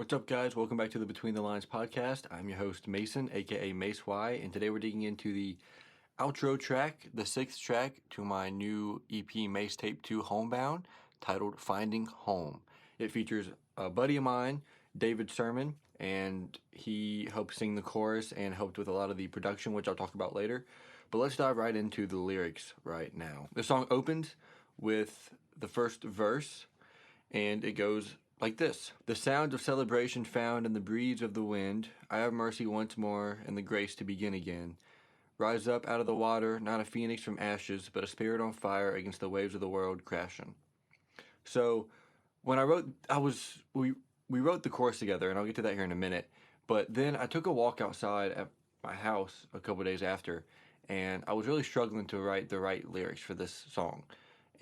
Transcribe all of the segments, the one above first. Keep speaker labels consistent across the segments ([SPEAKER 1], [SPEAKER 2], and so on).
[SPEAKER 1] What's up, guys? Welcome back to the Between the Lines podcast. I'm your host, Mason, aka Mace Y, and today we're digging into the outro track, the sixth track to my new EP, Mace Tape 2 Homebound, titled Finding Home. It features a buddy of mine, David Sermon, and he helped sing the chorus and helped with a lot of the production, which I'll talk about later. But let's dive right into the lyrics right now. The song opens with the first verse, and it goes like this. The sound of celebration found in the breeze of the wind. I have mercy once more and the grace to begin again. Rise up out of the water, not a phoenix from ashes, but a spirit on fire against the waves of the world crashing. So when we wrote the chorus together, and I'll get to that here in a minute. But then I took a walk outside at my house a couple days after, and I was really struggling to write the right lyrics for this song.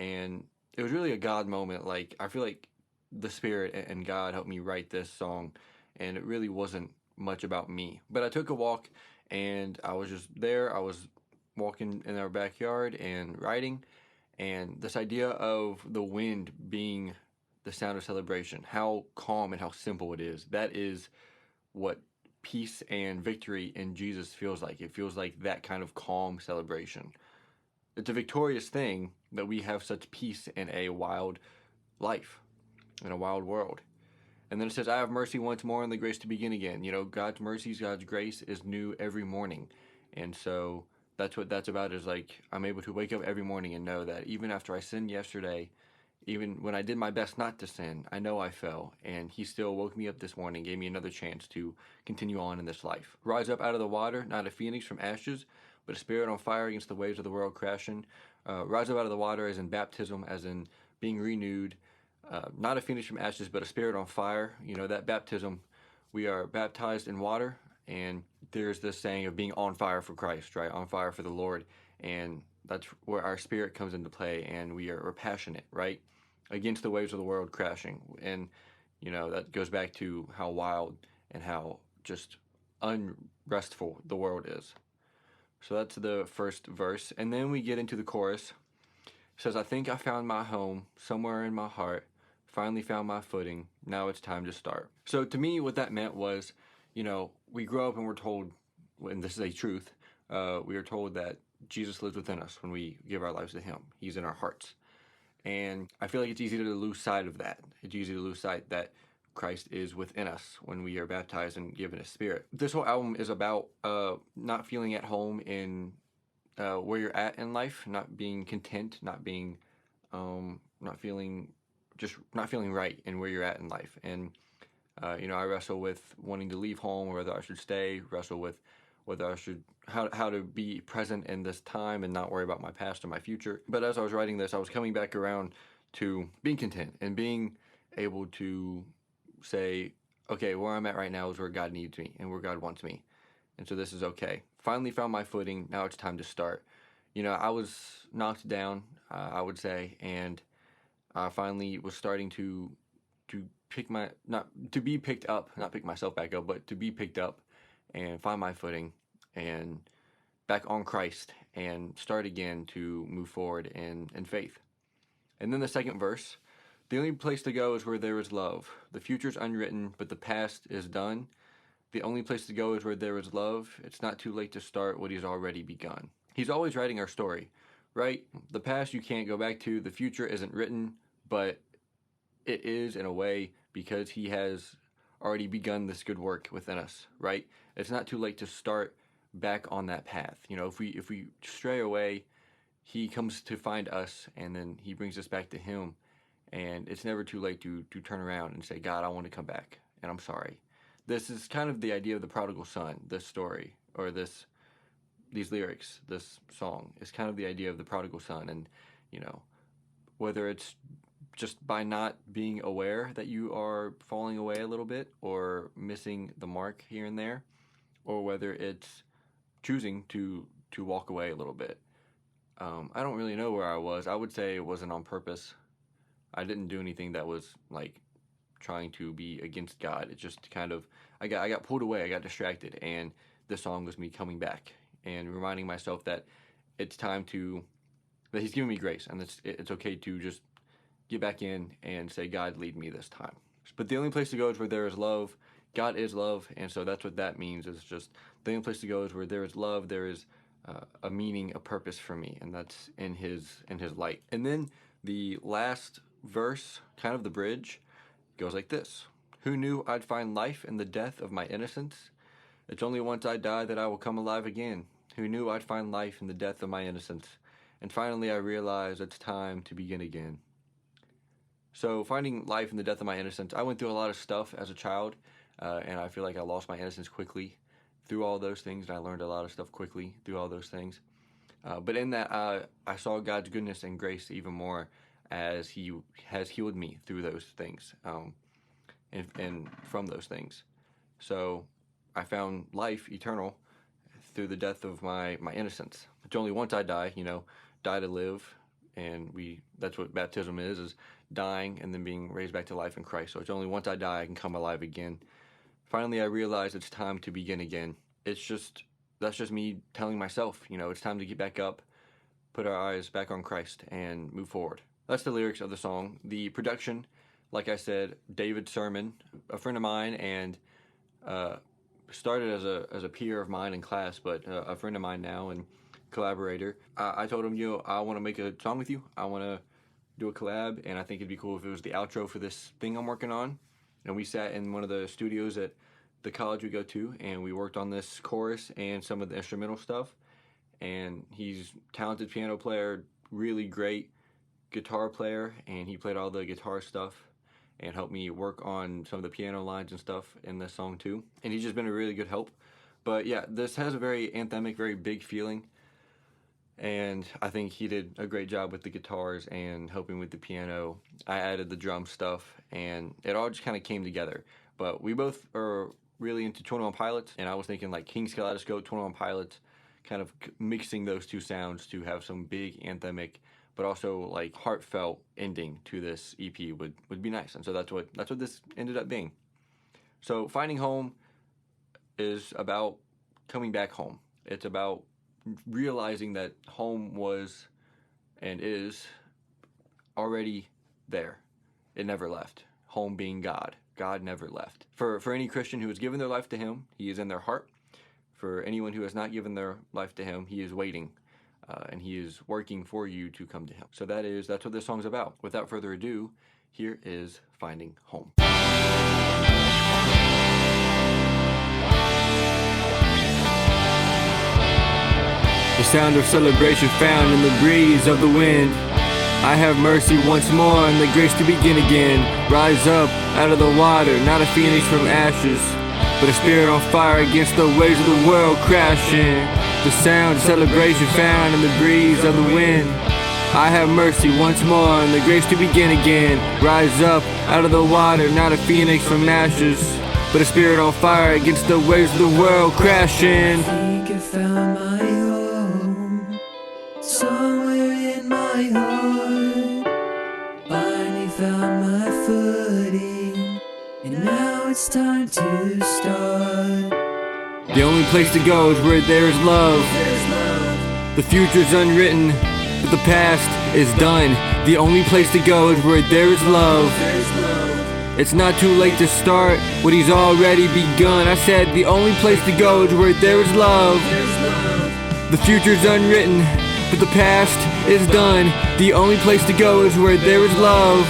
[SPEAKER 1] And it was really a God moment. Like, I feel like the Spirit and God helped me write this song, and it really wasn't much about me. But I took a walk, and I was just there. I was walking in our backyard and writing, and this idea of the wind being the sound of celebration, how calm and how simple it is, that is what peace and victory in Jesus feels like. It feels like that kind of calm celebration. It's a victorious thing that we have such peace in a wild life, in a wild world. And then it says, I have mercy once more and the grace to begin again. You know, God's mercies, God's grace is new every morning. And so that's what that's about, is like, I'm able to wake up every morning and know that even after I sinned yesterday, even when I did my best not to sin, I know I fell, and he still woke me up this morning, gave me another chance to continue on in this life. Rise up out of the water, not a phoenix from ashes, but a spirit on fire against the waves of the world crashing. Rise up out of the water as in baptism, as in being renewed. Not a phoenix from ashes, but a spirit on fire. You know, that baptism, we are baptized in water, and there's this saying of being on fire for Christ, right? On fire for the Lord. And that's where our spirit comes into play, and we're passionate, right? Against the waves of the world crashing. And, you know, that goes back to how wild and how just unrestful the world is. So that's the first verse. And then we get into the chorus. It says, I think I found my home somewhere in my heart. Finally found my footing. Now it's time to start. So to me, what that meant was, you know, we grow up and we're told, and this is a truth, we are told that Jesus lives within us when we give our lives to him. He's in our hearts. And I feel like it's easy to lose sight of that. It's easy to lose sight that Christ is within us when we are baptized and given his spirit. This whole album is about not feeling at home in where you're at in life, not being content, not feeling right in where you're at in life. And you know, I wrestle with wanting to leave home, or whether I should stay, wrestle with whether I should, how to be present in this time and not worry about my past or my future. But as I was writing this, I was coming back around to being content and being able to say, okay, where I'm at right now is where God needs me and where God wants me. And so this is okay. Finally found my footing. Now it's time to start. You know, I was knocked down, I would say, and I finally was starting to be picked up, not pick myself back up, but to be picked up and find my footing and back on Christ and start again to move forward in faith. And then the second verse, the only place to go is where there is love. The future's unwritten, but the past is done. The only place to go is where there is love. It's not too late to start what he's already begun. He's always writing our story, right? The past you can't go back to. The future isn't written, but it is in a way, because he has already begun this good work within us, right? It's not too late to start back on that path. You know, if we stray away, he comes to find us, and then he brings us back to him. And it's never too late to turn around and say, God, I want to come back, and I'm sorry. This is kind of the idea of the prodigal son, this story, or these lyrics, this song, is kind of the idea of the prodigal son. And, you know, whether it's just by not being aware that you are falling away a little bit or missing the mark here and there, or whether it's choosing to walk away a little bit. I don't really know where I was. I would say it wasn't on purpose. I didn't do anything that was like trying to be against God. It just kind of, I got pulled away, I got distracted, and this song was me coming back and reminding myself that it's time that he's giving me grace, and it's okay to just get back in and say, God, lead me this time. But the only place to go is where there is love. God is love, and so that's what that means. Is just the only place to go is where there is love. There is a meaning, a purpose for me, and that's in His light. And then the last verse, kind of the bridge, goes like this: Who knew I'd find life in the death of my innocence? It's only once I die that I will come alive again. Who knew I'd find life in the death of my innocence? And finally I realized it's time to begin again. So finding life in the death of my innocence, I went through a lot of stuff as a child, and I feel like I lost my innocence quickly through all those things, and I learned a lot of stuff quickly through all those things. But in that, I saw God's goodness and grace even more as He has healed me through those things, and from those things. So I found life eternal through the death of my innocence. It's only once I die, die to live, and that's what baptism is dying and then being raised back to life in Christ. So it's only once I die I can come alive again. Finally I realized it's time to begin again. That's just me telling myself, it's time to get back up, put our eyes back on Christ, and move forward. That's the lyrics of the song. The production, like I said, David Sermon, a friend of mine, and started as a peer of mine in class, but a friend of mine now and collaborator. I told him, I want to make a song with you. I want to do a collab, and I think it'd be cool if it was the outro for this thing I'm working on. And we sat in one of the studios at the college we go to, and we worked on this chorus and some of the instrumental stuff. And he's a talented piano player, really great guitar player, and he played all the guitar stuff and helped me work on some of the piano lines and stuff in this song too. And he's just been a really good help. But yeah, this has a very anthemic, very big feeling. And I think he did a great job with the guitars and helping with the piano. I added the drum stuff, and it all just kind of came together. But we both are really into 21 Pilots, and I was thinking like King's Kaleidoscope, 21 Pilots, kind of mixing those two sounds to have some big anthemic, but also like heartfelt ending to this EP would be nice. And so that's what this ended up being. So Finding Home is about coming back home. It's about realizing that home was and is already there. It never left. Home being God. God never left. For any Christian who has given their life to Him, He is in their heart. For anyone who has not given their life to Him, He is waiting. And He is working for you to come to Him. So that's what this song's about. Without further ado, here is Finding Home. The sound of celebration found in the breeze of the wind. I have mercy once more and the grace to begin again. Rise up out of the water, not a phoenix from ashes, but a spirit on fire against the waves of the world crashing. The sound of celebration found in the breeze of the wind. I have mercy once more and the grace to begin again. Rise up out of the water, not a phoenix from ashes, but a spirit on fire against the waves of the world crashing.
[SPEAKER 2] I think I found my home, somewhere in my heart. Finally found my footing, and now it's time to start.
[SPEAKER 1] The only place to go is where there is love. The future's unwritten, but the past is done. The only place to go is where there is love. It's not too late to start what He's already begun. I said the only place to go is where there is love. The future's unwritten, but the past is done. The only place to go is where there is love.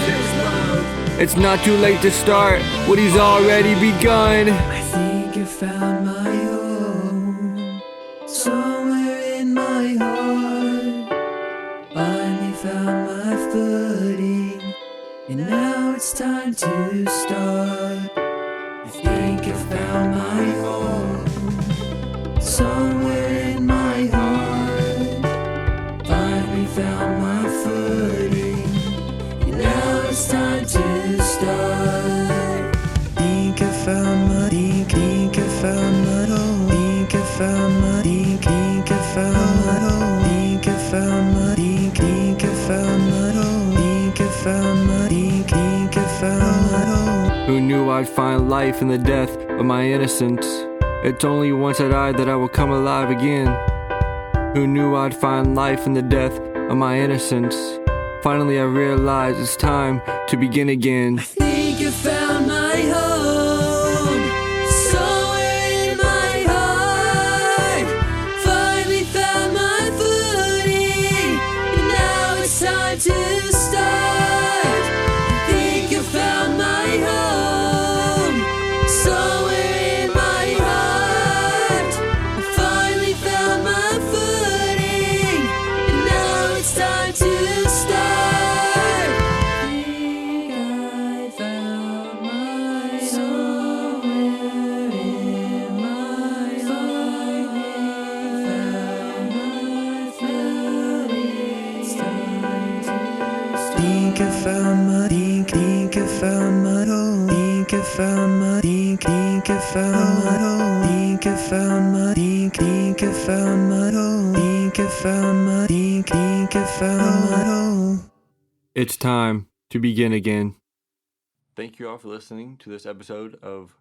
[SPEAKER 1] It's not too late to start what He's already begun.
[SPEAKER 2] I think I found my home, somewhere in my heart. Finally found my footing, and now it's time to start. I think I found my home, somewhere in my heart. Finally found my footing, and now it's time to start. Think I found my, think I found my home. Think I found my, think I found my home. Think I found my, think I found my home. Think I found my, think I found my home.
[SPEAKER 1] Who knew I'd find life in the death of my innocence? It's only once I die that I will come alive again. Who knew I'd find life in the death of my innocence? Finally I realized it's time to begin again.
[SPEAKER 2] I think I found my think I found my home. Think I found my think I found my home. Think I found my think I found my home.
[SPEAKER 1] It's time to begin again. Thank you all for listening to this episode of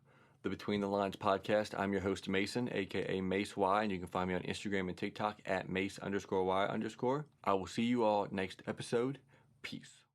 [SPEAKER 1] the Between the Lines podcast. I'm your host, Mason, aka Mace Y, and you can find me on Instagram and TikTok at Mace_Y_. I will see you all next episode. Peace.